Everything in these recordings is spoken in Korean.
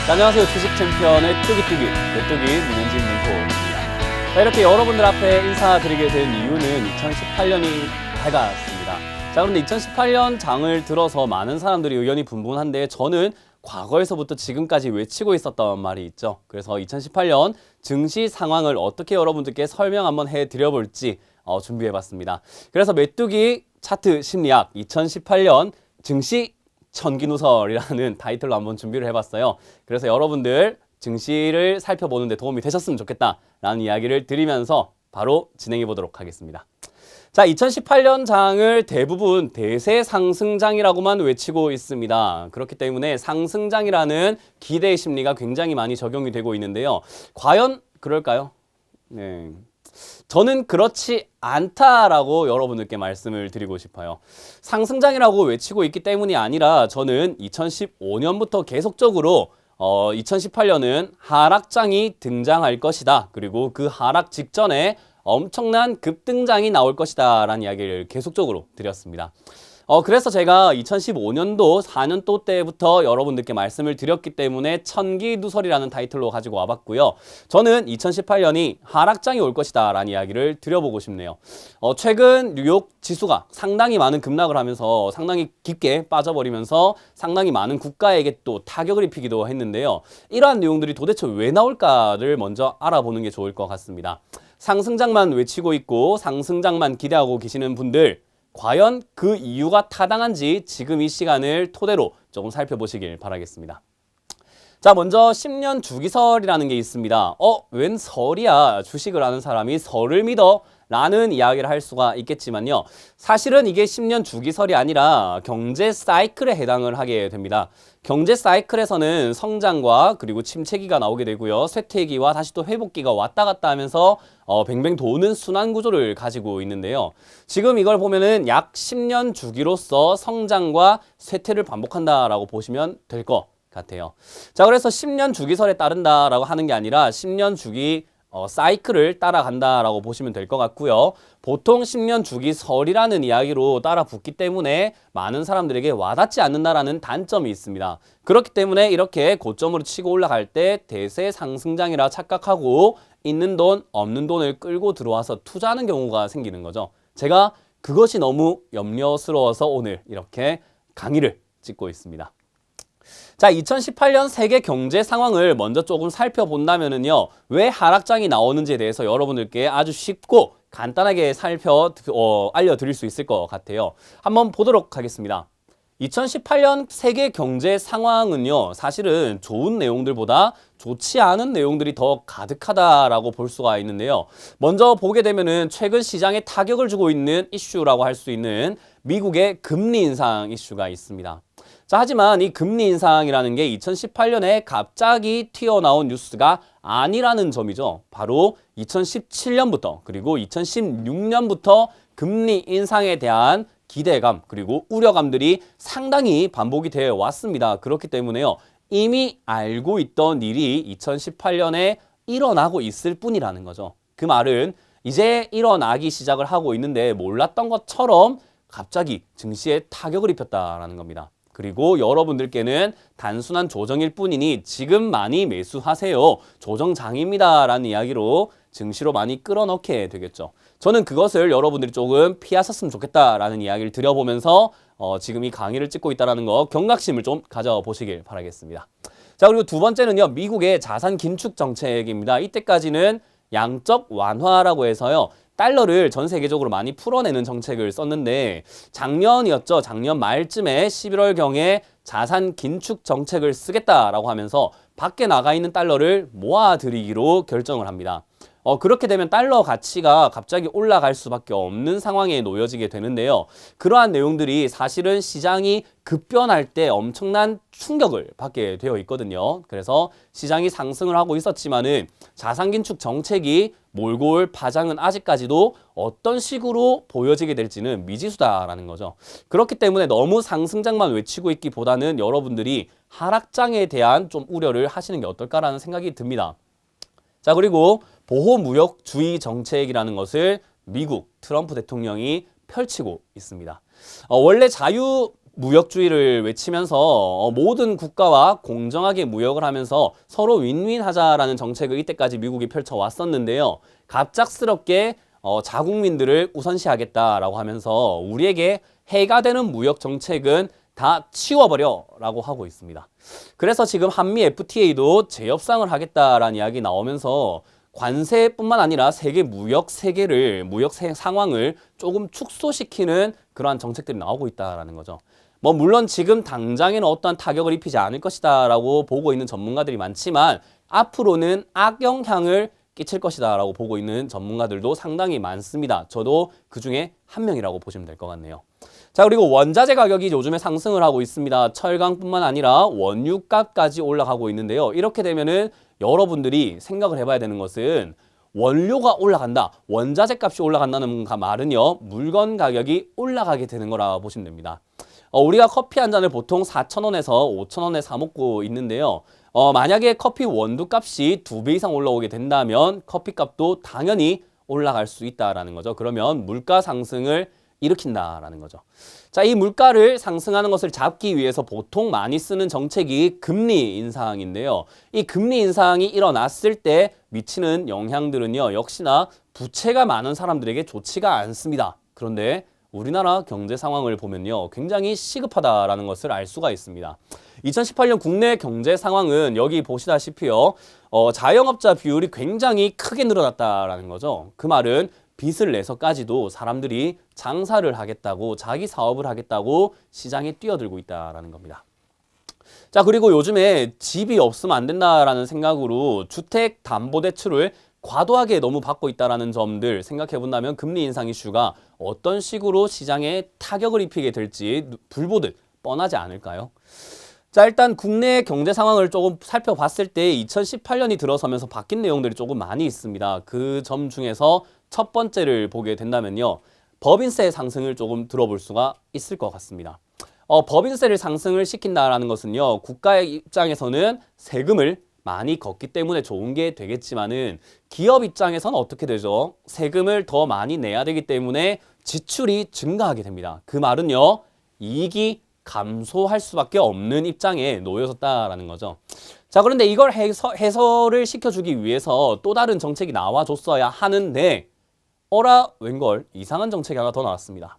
안녕하세요. 주식 챔피언의 뚜기뚜기, 메뚜기 문현진 문포입니다. 자, 이렇게 여러분들 앞에 인사드리게 된 이유는 2018년이 밝았습니다. 자, 그런데 2018년 장을 들어서 많은 사람들이 의견이 분분한데 저는 과거에서부터 지금까지 외치고 있었던 말이 있죠. 그래서 2018년 증시 상황을 어떻게 여러분들께 설명 한번 해드려볼지 준비해봤습니다. 그래서 메뚜기 차트 심리학 2018년 증시 천기누설이라는 타이틀로 한번 준비를 해봤어요. 그래서 여러분들 증시를 살펴보는데 도움이 되셨으면 좋겠다라는 이야기를 드리면서 바로 진행해 보도록 하겠습니다. 자, 2018년 장을 대부분 대세 상승장이라고만 외치고 있습니다. 그렇기 때문에 상승장이라는 기대 심리가 굉장히 많이 적용이 되고 있는데요. 과연 그럴까요? 네. 저는 그렇지 않다라고 여러분들께 말씀을 드리고 싶어요. 상승장이라고 외치고 있기 때문이 아니라 저는 2015년부터 계속적으로 2018년은 하락장이 등장할 것이다. 그리고 그 하락 직전에 엄청난 급등장이 나올 것이다 라는 이야기를 계속적으로 드렸습니다. 그래서 제가 2015년도 4년도 때부터 여러분들께 말씀을 드렸기 때문에 천기누설이라는 타이틀로 가지고 와봤고요. 저는 2018년이 하락장이 올 것이다 라는 이야기를 드려보고 싶네요. 최근 뉴욕 지수가 상당히 많은 급락을 하면서 상당히 깊게 빠져버리면서 상당히 많은 국가에게 또 타격을 입히기도 했는데요. 이러한 내용들이 도대체 왜 나올까를 먼저 알아보는 게 좋을 것 같습니다. 상승장만 외치고 있고 상승장만 기대하고 계시는 분들, 과연 그 이유가 타당한지 지금 이 시간을 토대로 조금 살펴보시길 바라겠습니다. 자, 먼저 10년 주기설이라는 게 있습니다. 웬 설이야? 주식을 하는 사람이 설을 믿어? 라는 이야기를 할 수가 있겠지만요. 사실은 이게 10년 주기설이 아니라 경제 사이클에 해당을 하게 됩니다. 경제 사이클에서는 성장과 그리고 침체기가 나오게 되고요. 쇠퇴기와 다시 또 회복기가 왔다 갔다 하면서 뱅뱅 도는 순환 구조를 가지고 있는데요. 지금 이걸 보면은 약 10년 주기로서 성장과 쇠퇴를 반복한다라고 보시면 될 것 같아요. 자, 그래서 10년 주기설에 따른다라고 하는 게 아니라 10년 주기 사이클을 따라간다라고 보시면 될 것 같고요. 보통 10년 주기설이라는 이야기로 따라 붙기 때문에 많은 사람들에게 와닿지 않는다라는 단점이 있습니다. 그렇기 때문에 이렇게 고점으로 치고 올라갈 때 대세 상승장이라 착각하고 있는 돈, 없는 돈을 끌고 들어와서 투자하는 경우가 생기는 거죠. 제가 그것이 너무 염려스러워서 오늘 이렇게 강의를 찍고 있습니다. 자, 2018년 세계 경제 상황을 먼저 조금 살펴본다면은요, 왜 하락장이 나오는지에 대해서 여러분들께 아주 쉽고 간단하게 알려드릴 수 있을 것 같아요. 한번 보도록 하겠습니다. 2018년 세계 경제 상황은요, 사실은 좋은 내용들보다 좋지 않은 내용들이 더 가득하다라고 볼 수가 있는데요. 먼저 보게 되면은 최근 시장에 타격을 주고 있는 이슈라고 할 수 있는 미국의 금리 인상 이슈가 있습니다. 자, 하지만 이 금리 인상이라는 게 2018년에 갑자기 튀어나온 뉴스가 아니라는 점이죠. 바로 2017년부터 그리고 2016년부터 금리 인상에 대한 기대감 그리고 우려감들이 상당히 반복이 되어 왔습니다. 그렇기 때문에요. 이미 알고 있던 일이 2018년에 일어나고 있을 뿐이라는 거죠. 그 말은 이제 일어나기 시작을 하고 있는데 몰랐던 것처럼 갑자기 증시에 타격을 입혔다라는 겁니다. 그리고 여러분들께는 단순한 조정일 뿐이니 지금 많이 매수하세요. 조정장입니다. 라는 이야기로 증시로 많이 끌어넣게 되겠죠. 저는 그것을 여러분들이 조금 피하셨으면 좋겠다라는 이야기를 드려보면서 지금 이 강의를 찍고 있다는 거 경각심을 좀 가져보시길 바라겠습니다. 자, 그리고 두 번째는요. 미국의 자산 긴축 정책입니다. 이때까지는 양적 완화라고 해서요. 달러를 전 세계적으로 많이 풀어내는 정책을 썼는데 작년이었죠. 작년 말쯤에 11월경에 자산 긴축 정책을 쓰겠다라고 하면서 밖에 나가 있는 달러를 모아들이기로 결정을 합니다. 그렇게 되면 달러 가치가 갑자기 올라갈 수밖에 없는 상황에 놓여지게 되는데요. 그러한 내용들이 사실은 시장이 급변할 때 엄청난 충격을 받게 되어 있거든요. 그래서 시장이 상승을 하고 있었지만은 자산긴축 정책이 몰고 올 파장은 아직까지도 어떤 식으로 보여지게 될지는 미지수다라는 거죠. 그렇기 때문에 너무 상승장만 외치고 있기보다는 여러분들이 하락장에 대한 좀 우려를 하시는 게 어떨까라는 생각이 듭니다. 자, 그리고 보호무역주의 정책이라는 것을 미국 트럼프 대통령이 펼치고 있습니다. 원래 자유무역주의를 외치면서 모든 국가와 공정하게 무역을 하면서 서로 윈윈하자라는 정책을 이때까지 미국이 펼쳐왔었는데요. 갑작스럽게 자국민들을 우선시하겠다라고 하면서 우리에게 해가 되는 무역 정책은 다 치워버려라고 하고 있습니다. 그래서 지금 한미 FTA도 재협상을 하겠다라는 이야기 나오면서 관세뿐만 아니라 세계 무역 세계를 무역 상황을 조금 축소시키는 그러한 정책들이 나오고 있다라는 거죠. 물론 지금 당장에는 어떠한 타격을 입히지 않을 것이다라고 보고 있는 전문가들이 많지만 앞으로는 악영향을 끼칠 것이다라고 보고 있는 전문가들도 상당히 많습니다. 저도 그 중에 한 명이라고 보시면 될 것 같네요. 자, 그리고 원자재 가격이 요즘에 상승을 하고 있습니다. 철강뿐만 아니라 원유값까지 올라가고 있는데요. 이렇게 되면은 여러분들이 생각을 해봐야 되는 것은 원료가 올라간다, 원자재 값이 올라간다는 말은요, 물건 가격이 올라가게 되는 거라 보시면 됩니다. 우리가 커피 한 잔을 보통 4,000원에서 5,000원에 사 먹고 있는데요. 만약에 커피 원두 값이 2배 이상 올라오게 된다면 커피 값도 당연히 올라갈 수 있다라는 거죠. 그러면 물가 상승을 일으킨다라는 거죠. 자, 이 물가를 상승하는 것을 잡기 위해서 보통 많이 쓰는 정책이 금리 인상인데요. 이 금리 인상이 일어났을 때 미치는 영향들은요, 역시나 부채가 많은 사람들에게 좋지가 않습니다. 그런데 우리나라 경제 상황을 보면요, 굉장히 시급하다라는 것을 알 수가 있습니다. 2018년 국내 경제 상황은 여기 보시다시피요, 자영업자 비율이 굉장히 크게 늘어났다라는 거죠. 그 말은 빚을 내서까지도 사람들이 장사를 하겠다고, 자기 사업을 하겠다고 시장에 뛰어들고 있다라는 겁니다. 자, 그리고 요즘에 집이 없으면 안 된다라는 생각으로 주택담보대출을 과도하게 너무 받고 있다는 점들 생각해 본다면 금리 인상 이슈가 어떤 식으로 시장에 타격을 입히게 될지 불보듯 뻔하지 않을까요? 자, 일단 국내 경제 상황을 조금 살펴봤을 때 2018년이 들어서면서 바뀐 내용들이 조금 많이 있습니다. 그 점 중에서 첫 번째를 보게 된다면요, 법인세 상승을 조금 들어볼 수가 있을 것 같습니다. 법인세를 상승을 시킨다는 것은요, 국가의 입장에서는 세금을 많이 걷기 때문에 좋은 게 되겠지만은 기업 입장에서는 어떻게 되죠? 세금을 더 많이 내야 되기 때문에 지출이 증가하게 됩니다. 그 말은요, 이익이 감소할 수밖에 없는 입장에 놓여졌다라는 거죠. 자, 그런데 이걸 해소를 시켜주기 위해서 또 다른 정책이 나와줬어야 하는데 어라 웬걸 이상한 정책이 하나 더 나왔습니다.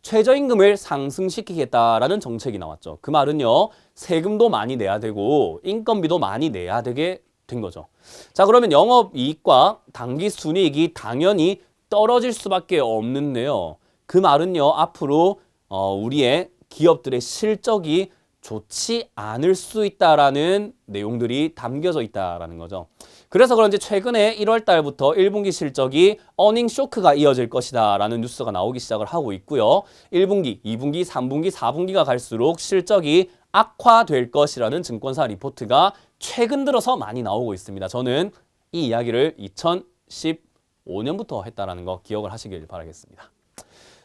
최저임금을 상승시키겠다라는 정책이 나왔죠. 그 말은요, 세금도 많이 내야 되고 인건비도 많이 내야 되게 된 거죠. 자, 그러면 영업이익과 당기순이익이 당연히 떨어질 수밖에 없는데요. 그 말은요, 앞으로 우리의 기업들의 실적이 좋지 않을 수 있다라는 내용들이 담겨져 있다라는 거죠. 그래서 그런지 최근에 1월 달부터 1분기 실적이 어닝 쇼크가 이어질 것이다 라는 뉴스가 나오기 시작을 하고 있고요. 1분기, 2분기, 3분기, 4분기가 갈수록 실적이 악화될 것이라는 증권사 리포트가 최근 들어서 많이 나오고 있습니다. 저는 이 이야기를 2015년부터 했다라는 거 기억을 하시길 바라겠습니다.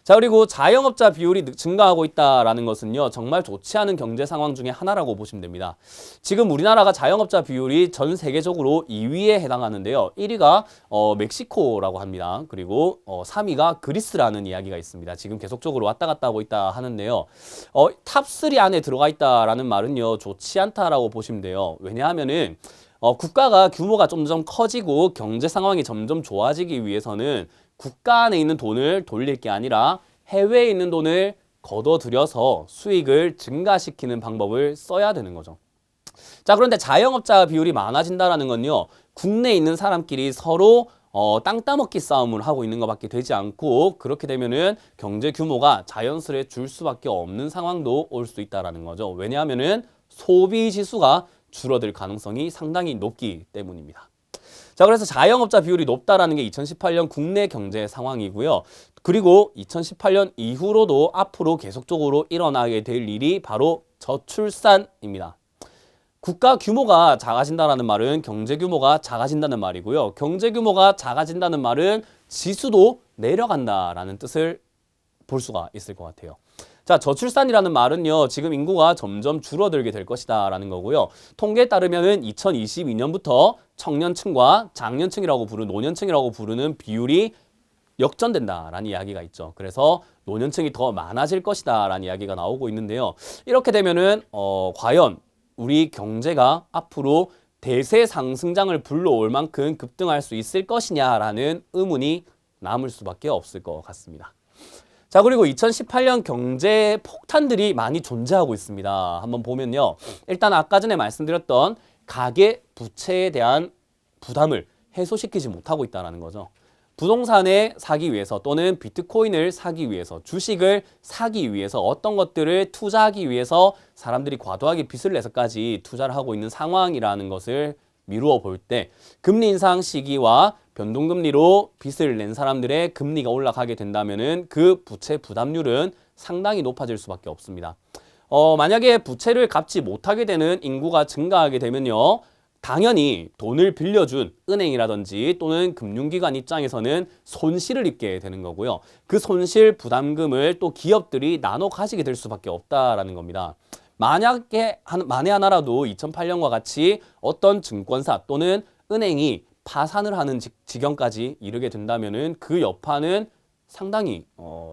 자, 그리고 자영업자 비율이 증가하고 있다라는 것은요, 정말 좋지 않은 경제 상황 중에 하나라고 보시면 됩니다. 지금 우리나라가 자영업자 비율이 전 세계적으로 2위에 해당하는데요. 1위가 멕시코라고 합니다. 그리고 3위가 그리스라는 이야기가 있습니다. 지금 계속적으로 왔다 갔다 하고 있다 하는데요. 탑3 안에 들어가 있다라는 말은요, 좋지 않다라고 보시면 돼요. 왜냐하면은 국가가 규모가 점점 커지고 경제 상황이 점점 좋아지기 위해서는 국가 안에 있는 돈을 돌릴 게 아니라 해외에 있는 돈을 걷어들여서 수익을 증가시키는 방법을 써야 되는 거죠. 자, 그런데 자영업자 비율이 많아진다는 건요, 국내에 있는 사람끼리 서로 땅 따먹기 싸움을 하고 있는 것밖에 되지 않고, 그렇게 되면은 경제 규모가 자연스레 줄 수밖에 없는 상황도 올 수 있다는 거죠. 왜냐하면은 소비 지수가 줄어들 가능성이 상당히 높기 때문입니다. 자, 그래서 자영업자 비율이 높다라는 게 2018년 국내 경제 상황이고요. 그리고 2018년 이후로도 앞으로 계속적으로 일어나게 될 일이 바로 저출산입니다. 국가 규모가 작아진다는 말은 경제 규모가 작아진다는 말이고요. 경제 규모가 작아진다는 말은 지수도 내려간다라는 뜻을 볼 수가 있을 것 같아요. 자, 저출산이라는 말은요, 지금 인구가 점점 줄어들게 될 것이다라는 거고요. 통계에 따르면은 2022년부터 청년층과 장년층이라고 부르는 노년층이라고 부르는 비율이 역전된다라는 이야기가 있죠. 그래서 노년층이 더 많아질 것이다라는 이야기가 나오고 있는데요. 이렇게 되면은 과연 우리 경제가 앞으로 대세 상승장을 불러올 만큼 급등할 수 있을 것이냐라는 의문이 남을 수밖에 없을 것 같습니다. 자, 그리고 2018년 경제 폭탄들이 많이 존재하고 있습니다. 한번 보면요. 일단 아까 전에 말씀드렸던 가계 부채에 대한 부담을 해소시키지 못하고 있다는 거죠. 부동산을 사기 위해서 또는 비트코인을 사기 위해서 주식을 사기 위해서 어떤 것들을 투자하기 위해서 사람들이 과도하게 빚을 내서까지 투자를 하고 있는 상황이라는 것을 미루어 볼 때 금리 인상 시기와 변동금리로 빚을 낸 사람들의 금리가 올라가게 된다면은 그 부채 부담률은 상당히 높아질 수밖에 없습니다. 만약에 부채를 갚지 못하게 되는 인구가 증가하게 되면요. 당연히 돈을 빌려준 은행이라든지 또는 금융기관 입장에서는 손실을 입게 되는 거고요. 그 손실 부담금을 또 기업들이 나눠 가지게 될 수밖에 없다라는 겁니다. 만에 하나라도 2008년과 같이 어떤 증권사 또는 은행이 파산을 하는 지경까지 이르게 된다면은 그 여파는 상당히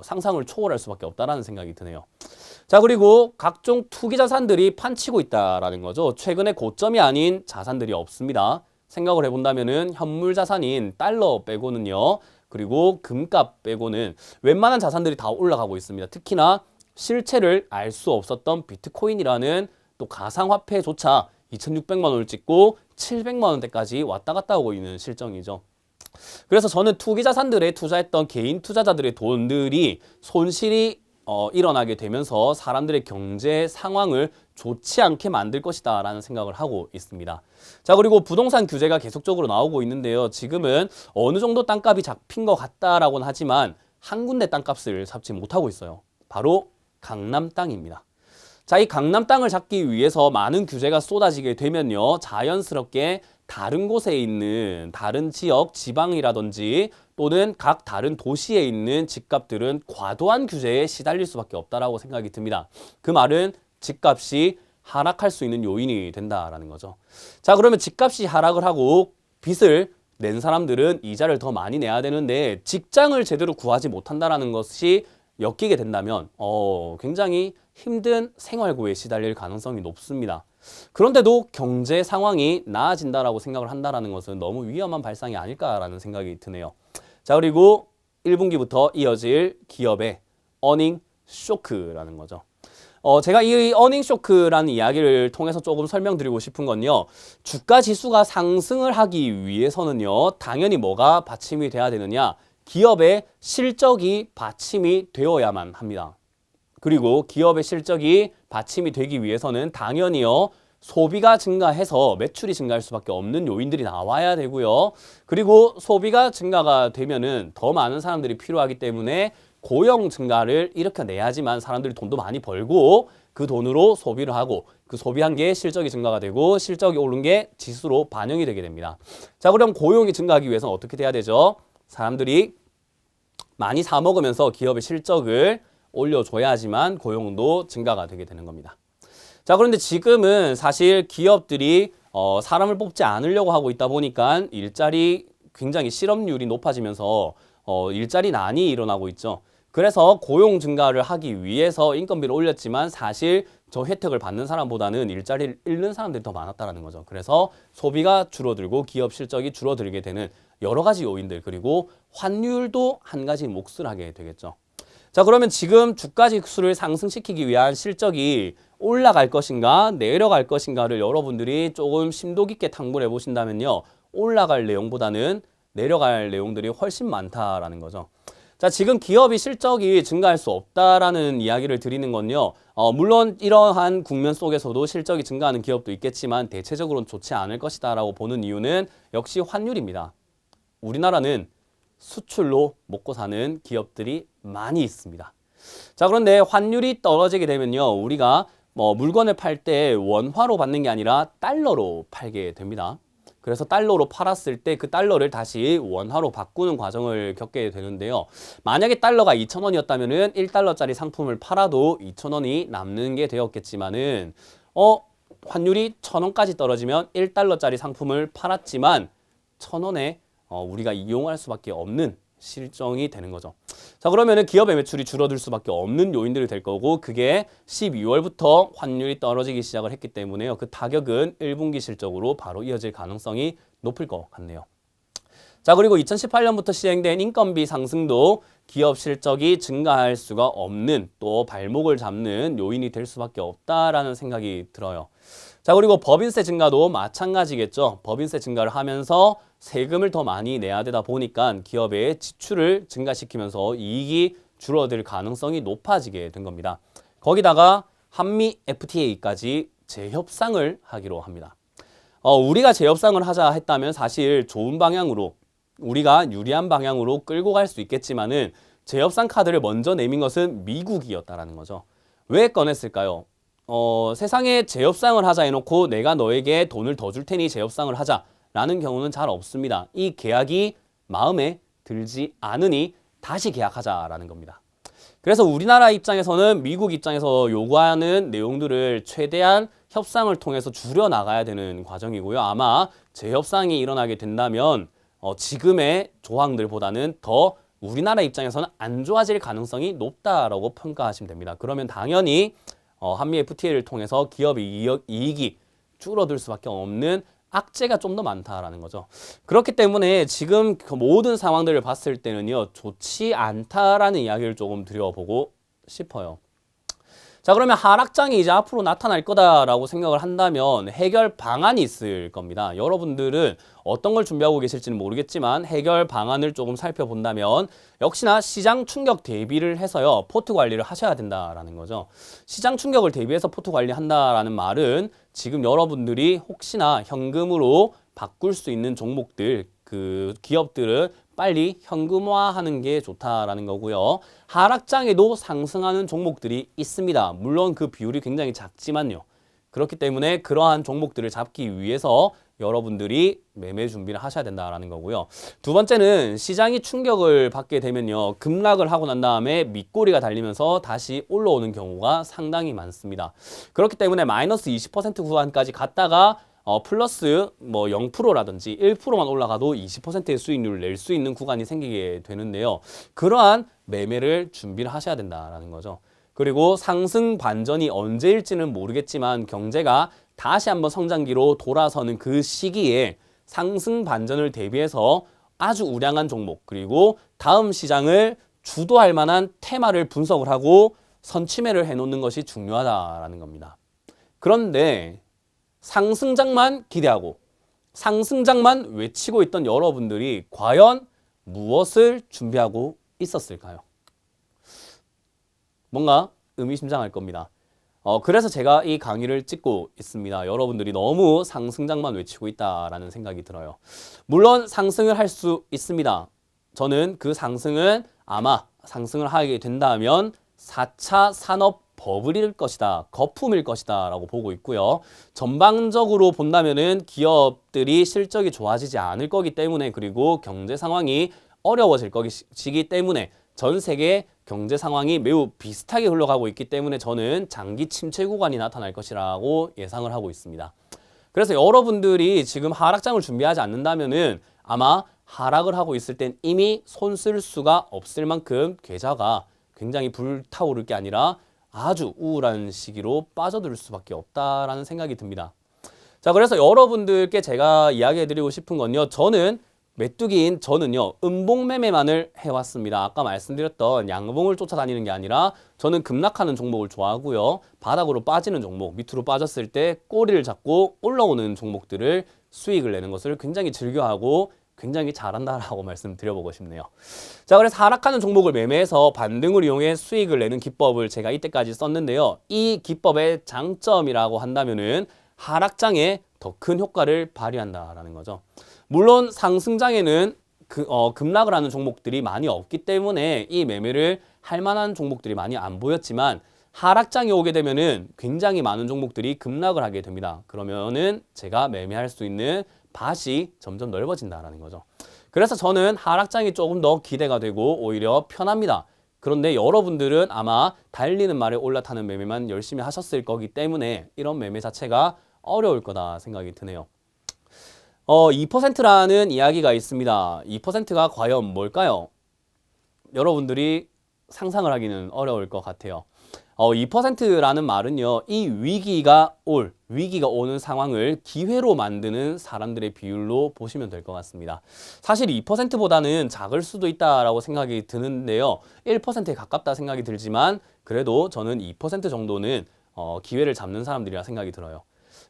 상상을 초월할 수밖에 없다라는 생각이 드네요. 자, 그리고 각종 투기 자산들이 판치고 있다라는 거죠. 최근에 고점이 아닌 자산들이 없습니다. 생각을 해본다면은 현물 자산인 달러 빼고는요. 그리고 금값 빼고는 웬만한 자산들이 다 올라가고 있습니다. 특히나 실체를 알 수 없었던 비트코인이라는 또 가상화폐조차 2,600만 원을 찍고 700만 원대까지 왔다 갔다 하고 있는 실정이죠. 그래서 저는 투기 자산들에 투자했던 개인 투자자들의 돈들이 손실이 일어나게 되면서 사람들의 경제 상황을 좋지 않게 만들 것이다 라는 생각을 하고 있습니다. 자, 그리고 부동산 규제가 계속적으로 나오고 있는데요. 지금은 어느 정도 땅값이 잡힌 것 같다라고는 하지만 한 군데 땅값을 잡지 못하고 있어요. 바로 강남 땅입니다. 자, 이 강남 땅을 잡기 위해서 많은 규제가 쏟아지게 되면요. 자연스럽게 다른 곳에 있는 다른 지역, 지방이라든지 또는 각 다른 도시에 있는 집값들은 과도한 규제에 시달릴 수밖에 없다라고 생각이 듭니다. 그 말은 집값이 하락할 수 있는 요인이 된다라는 거죠. 자, 그러면 집값이 하락을 하고 빚을 낸 사람들은 이자를 더 많이 내야 되는데 직장을 제대로 구하지 못한다라는 것이 엮이게 된다면 굉장히 힘든 생활고에 시달릴 가능성이 높습니다. 그런데도 경제 상황이 나아진다라고 생각을 한다는 것은 너무 위험한 발상이 아닐까라는 생각이 드네요. 자, 그리고 1분기부터 이어질 기업의 어닝 쇼크라는 거죠. 제가 이 어닝 쇼크라는 이야기를 통해서 조금 설명드리고 싶은 건요. 주가 지수가 상승을 하기 위해서는요. 당연히 뭐가 받침이 돼야 되느냐. 기업의 실적이 받침이 되어야만 합니다. 그리고 기업의 실적이 받침이 되기 위해서는 당연히요. 소비가 증가해서 매출이 증가할 수밖에 없는 요인들이 나와야 되고요. 그리고 소비가 증가가 되면은 더 많은 사람들이 필요하기 때문에 고용 증가를 일으켜내야지만 사람들이 돈도 많이 벌고 그 돈으로 소비를 하고 그 소비한 게 실적이 증가가 되고 실적이 오른 게 지수로 반영이 되게 됩니다. 자, 그럼 고용이 증가하기 위해서는 어떻게 돼야 되죠? 사람들이 많이 사 먹으면서 기업의 실적을 올려줘야지만 고용도 증가가 되게 되는 겁니다. 자, 그런데 지금은 사실 기업들이 사람을 뽑지 않으려고 하고 있다 보니까 일자리 굉장히 실업률이 높아지면서 일자리 난이 일어나고 있죠. 그래서 고용 증가를 하기 위해서 인건비를 올렸지만 사실 저 혜택을 받는 사람보다는 일자리를 잃는 사람들이 더 많았다는 거죠. 그래서 소비가 줄어들고 기업 실적이 줄어들게 되는 여러 가지 요인들, 그리고 환율도 한 가지 몫을 하게 되겠죠. 자, 그러면 지금 주가 지수를 상승시키기 위한 실적이 올라갈 것인가 내려갈 것인가를 여러분들이 조금 심도 깊게 탐구를 해보신다면요. 올라갈 내용보다는 내려갈 내용들이 훨씬 많다라는 거죠. 자, 지금 기업이 실적이 증가할 수 없다라는 이야기를 드리는 건요. 물론 이러한 국면 속에서도 실적이 증가하는 기업도 있겠지만 대체적으로는 좋지 않을 것이다라고 보는 이유는 역시 환율입니다. 우리나라는 수출로 먹고 사는 기업들이 많이 있습니다. 자, 그런데 환율이 떨어지게 되면요. 우리가 물건을 팔 때 원화로 받는 게 아니라 달러로 팔게 됩니다. 그래서 달러로 팔았을 때 그 달러를 다시 원화로 바꾸는 과정을 겪게 되는데요. 만약에 달러가 2,000원이었다면은 1달러짜리 상품을 팔아도 2,000원이 남는 게 되었겠지만은 환율이 1,000원까지 떨어지면 1달러짜리 상품을 팔았지만 1,000원에 우리가 이용할 수밖에 없는 실정이 되는 거죠. 자, 그러면은 기업의 매출이 줄어들 수밖에 없는 요인들이 될 거고, 그게 12월부터 환율이 떨어지기 시작을 했기 때문에요. 그 타격은 1분기 실적으로 바로 이어질 가능성이 높을 것 같네요. 자, 그리고 2018년부터 시행된 인건비 상승도 기업 실적이 증가할 수가 없는, 또 발목을 잡는 요인이 될 수밖에 없다라는 생각이 들어요. 자, 그리고 법인세 증가도 마찬가지겠죠. 법인세 증가를 하면서 세금을 더 많이 내야 되다 보니까 기업의 지출을 증가시키면서 이익이 줄어들 가능성이 높아지게 된 겁니다. 거기다가 한미 FTA까지 재협상을 하기로 합니다. 우리가 재협상을 하자 했다면 사실 좋은 방향으로, 우리가 유리한 방향으로 끌고 갈 수 있겠지만은 재협상 카드를 먼저 내민 것은 미국이었다라는 거죠. 왜 꺼냈을까요? 세상에 재협상을 하자 해놓고 내가 너에게 돈을 더 줄 테니 재협상을 하자라는 경우는 잘 없습니다. 이 계약이 마음에 들지 않으니 다시 계약하자라는 겁니다. 그래서 우리나라 입장에서는 미국 입장에서 요구하는 내용들을 최대한 협상을 통해서 줄여나가야 되는 과정이고요. 아마 재협상이 일어나게 된다면 지금의 조항들보다는 더 우리나라 입장에서는 안 좋아질 가능성이 높다라고 평가하시면 됩니다. 그러면 당연히 한미 FTA를 통해서 기업의 이익이 줄어들 수밖에 없는 악재가 좀 더 많다라는 거죠. 그렇기 때문에 지금 그 모든 상황들을 봤을 때는요, 좋지 않다라는 이야기를 조금 드려보고 싶어요. 자, 그러면 하락장이 이제 앞으로 나타날 거다라고 생각을 한다면 해결 방안이 있을 겁니다. 여러분들은 어떤 걸 준비하고 계실지는 모르겠지만 해결 방안을 조금 살펴본다면 역시나 시장 충격 대비를 해서요, 포트 관리를 하셔야 된다라는 거죠. 시장 충격을 대비해서 포트 관리한다라는 말은 지금 여러분들이 혹시나 현금으로 바꿀 수 있는 종목들, 그 기업들을 빨리 현금화하는 게 좋다라는 거고요. 하락장에도 상승하는 종목들이 있습니다. 물론 그 비율이 굉장히 작지만요. 그렇기 때문에 그러한 종목들을 잡기 위해서 여러분들이 매매 준비를 하셔야 된다라는 거고요. 두 번째는 시장이 충격을 받게 되면요, 급락을 하고 난 다음에 밑꼬리가 달리면서 다시 올라오는 경우가 상당히 많습니다. 그렇기 때문에 마이너스 20% 구간까지 갔다가 플러스 뭐 0%라든지 1%만 올라가도 20%의 수익률을 낼 수 있는 구간이 생기게 되는데요. 그러한 매매를 준비를 하셔야 된다라는 거죠. 그리고 상승 반전이 언제일지는 모르겠지만 경제가 다시 한번 성장기로 돌아서는 그 시기에 상승 반전을 대비해서 아주 우량한 종목, 그리고 다음 시장을 주도할 만한 테마를 분석을 하고 선취매를 해놓는 것이 중요하다라는 겁니다. 그런데 상승장만 기대하고 상승장만 외치고 있던 여러분들이 과연 무엇을 준비하고 있었을까요? 뭔가 의미심장할 겁니다. 그래서 제가 이 강의를 찍고 있습니다. 여러분들이 너무 상승장만 외치고 있다라는 생각이 들어요. 물론 상승을 할 수 있습니다. 저는 그 상승은 아마 상승을 하게 된다면 4차 산업 버블일 것이다, 거품일 것이다 라고 보고 있고요. 전방적으로 본다면은 기업들이 실적이 좋아지지 않을 거기 때문에, 그리고 경제 상황이 어려워질 것이기 때문에 전 세계 경제 상황이 매우 비슷하게 흘러가고 있기 때문에 저는 장기 침체 구간이 나타날 것이라고 예상을 하고 있습니다. 그래서 여러분들이 지금 하락장을 준비하지 않는다면은 아마 하락을 하고 있을 땐 이미 손 쓸 수가 없을 만큼 계좌가 굉장히 불타오를 게 아니라 아주 우울한 시기로 빠져들 수밖에 없다라는 생각이 듭니다. 자, 그래서 여러분들께 제가 이야기해드리고 싶은 건요, 저는 메뚜기인 저는요, 음봉 매매만을 해왔습니다. 아까 말씀드렸던 양봉을 쫓아다니는 게 아니라 저는 급락하는 종목을 좋아하고요, 바닥으로 빠지는 종목, 밑으로 빠졌을 때 꼬리를 잡고 올라오는 종목들을 수익을 내는 것을 굉장히 즐겨하고 굉장히 잘한다라고 말씀드려보고 싶네요. 자, 그래서 하락하는 종목을 매매해서 반등을 이용해 수익을 내는 기법을 제가 이때까지 썼는데요. 이 기법의 장점이라고 한다면은 하락장에 더 큰 효과를 발휘한다라는 거죠. 물론 상승장에는 급락을 하는 종목들이 많이 없기 때문에 이 매매를 할 만한 종목들이 많이 안 보였지만 하락장에 오게 되면은 굉장히 많은 종목들이 급락을 하게 됩니다. 그러면은 제가 매매할 수 있는 밭이 점점 넓어진다라는 거죠. 그래서 저는 하락장이 조금 더 기대가 되고 오히려 편합니다. 그런데 여러분들은 아마 달리는 말에 올라타는 매매만 열심히 하셨을 거기 때문에 이런 매매 자체가 어려울 거다 생각이 드네요. 2%라는 이야기가 있습니다. 2%가 과연 뭘까요? 여러분들이 상상을 하기는 어려울 것 같아요. 2%라는 말은요, 이 위기가 오는 상황을 기회로 만드는 사람들의 비율로 보시면 될 것 같습니다. 사실 2%보다는 작을 수도 있다라고 생각이 드는데요. 1%에 가깝다 생각이 들지만 그래도 저는 2% 정도는 기회를 잡는 사람들이라 생각이 들어요.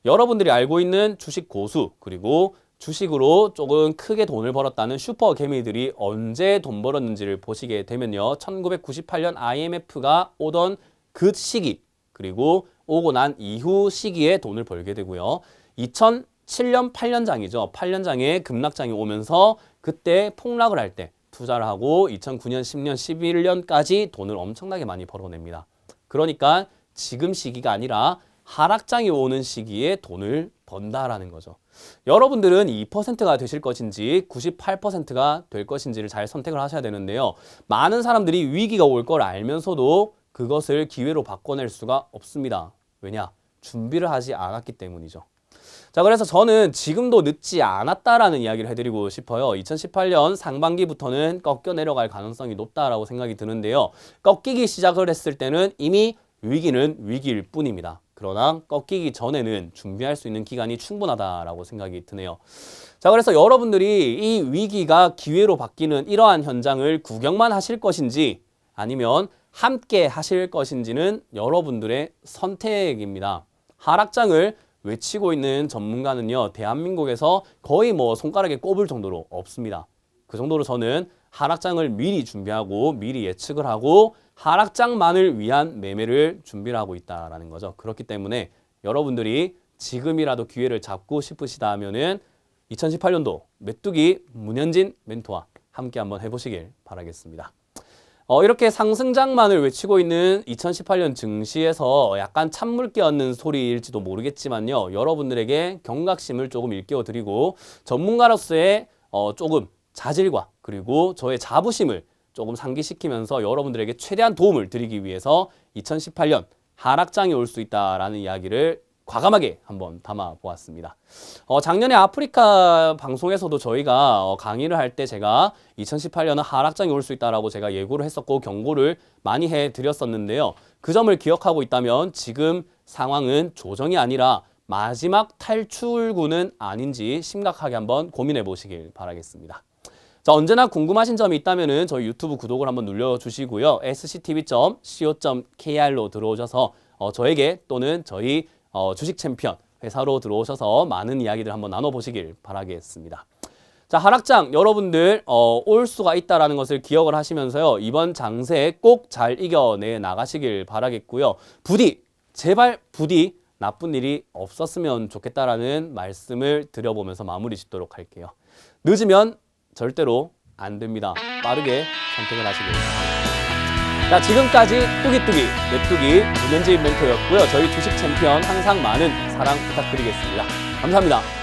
여러분들이 알고 있는 주식 고수, 그리고 주식으로 조금 크게 돈을 벌었다는 슈퍼 개미들이 언제 돈 벌었는지를 보시게 되면요. 1998년 IMF가 오던 그 시기, 그리고 오고 난 이후 시기에 돈을 벌게 되고요. 2007년 8년장이죠. 8년장에 급락장이 오면서 그때 폭락을 할 때 투자를 하고 2009년, 10년, 11년까지 돈을 엄청나게 많이 벌어냅니다. 그러니까 지금 시기가 아니라 하락장이 오는 시기에 돈을 번다라는 거죠. 여러분들은 2%가 되실 것인지 98%가 될 것인지를 잘 선택을 하셔야 되는데요. 많은 사람들이 위기가 올 걸 알면서도 그것을 기회로 바꿔낼 수가 없습니다. 왜냐? 준비를 하지 않았기 때문이죠. 자, 그래서 저는 지금도 늦지 않았다라는 이야기를 해드리고 싶어요. 2018년 상반기부터는 꺾여 내려갈 가능성이 높다라고 생각이 드는데요. 꺾이기 시작을 했을 때는 이미 위기는 위기일 뿐입니다. 그러나 꺾이기 전에는 준비할 수 있는 기간이 충분하다라고 생각이 드네요. 자, 그래서 여러분들이 이 위기가 기회로 바뀌는 이러한 현장을 구경만 하실 것인지 아니면 함께 하실 것인지는 여러분들의 선택입니다. 하락장을 외치고 있는 전문가는요, 대한민국에서 거의 손가락에 꼽을 정도로 없습니다. 그 정도로 저는 하락장을 미리 준비하고 미리 예측을 하고 하락장만을 위한 매매를 준비를 하고 있다는 거죠. 그렇기 때문에 여러분들이 지금이라도 기회를 잡고 싶으시다 하면은 2018년도 메뚜기 문현진 멘토와 함께 한번 해보시길 바라겠습니다. 이렇게 상승장만을 외치고 있는 2018년 증시에서 약간 찬물 끼얹는 소리일지도 모르겠지만요. 여러분들에게 경각심을 조금 일깨워드리고 전문가로서의 조금 자질과 그리고 저의 자부심을 조금 상기시키면서 여러분들에게 최대한 도움을 드리기 위해서 2018년 하락장이 올 수 있다라는 이야기를 과감하게 한번 담아보았습니다. 작년에 아프리카 방송에서도 저희가 강의를 할 때 제가 2018년은 하락장이 올 수 있다라고 제가 예고를 했었고 경고를 많이 해드렸었는데요. 그 점을 기억하고 있다면 지금 상황은 조정이 아니라 마지막 탈출구는 아닌지 심각하게 한번 고민해 보시길 바라겠습니다. 자, 언제나 궁금하신 점이 있다면 저희 유튜브 구독을 한번 눌러주시고요. sctv.co.kr로 들어오셔서 저에게 또는 저희 주식 챔피언 회사로 들어오셔서 많은 이야기들 한번 나눠보시길 바라겠습니다. 자, 하락장 여러분들 올 수가 있다는 것을 기억을 하시면서요. 이번 장세 꼭 잘 이겨내 나가시길 바라겠고요. 부디 제발 부디 나쁜 일이 없었으면 좋겠다라는 말씀을 드려보면서 마무리 짓도록 할게요. 늦으면 절대로 안 됩니다. 빠르게 선택을 하시길 바랍니다. 자, 지금까지 뚜기뚜기 메뚜기 문현진 멘토였고요. 저희 주식 챔피언 항상 많은 사랑 부탁드리겠습니다. 감사합니다.